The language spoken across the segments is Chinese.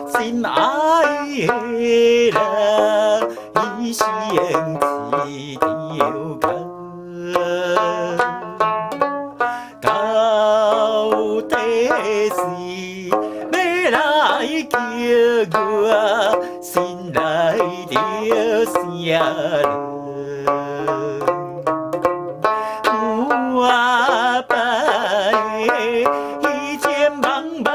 心爱的人，伊是用一条根，到底是要来叫我心内的啥人？我拜一千茫茫。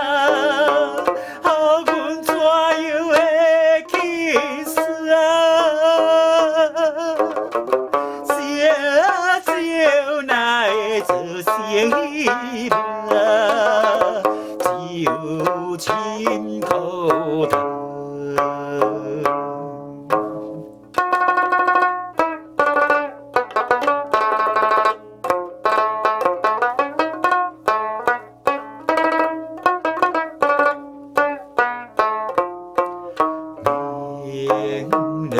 一个就亲口疼，明日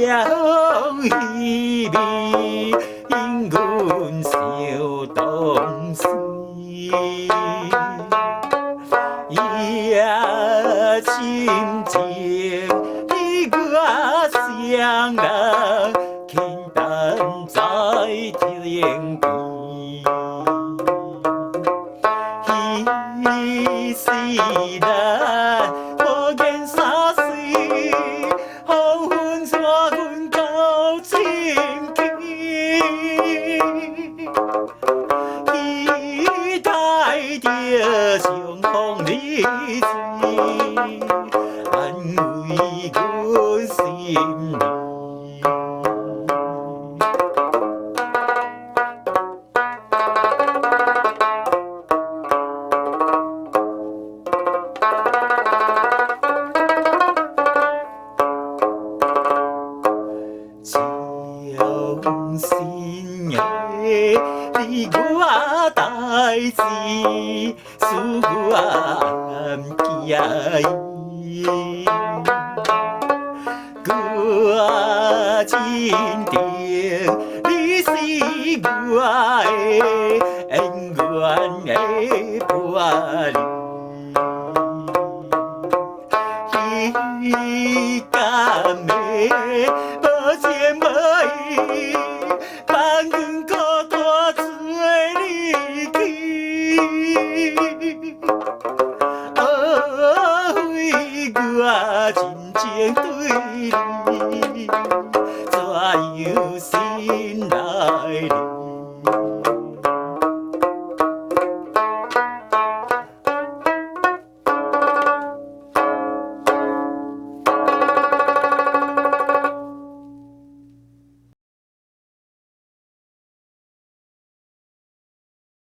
养一味。因阮小东西，也亲情比我双人轻担在天边，彼时咱无言三世，好分带阮到亲近。期待着相逢日子，安慰阮心里。将心的你我代志，使我惊伊，我真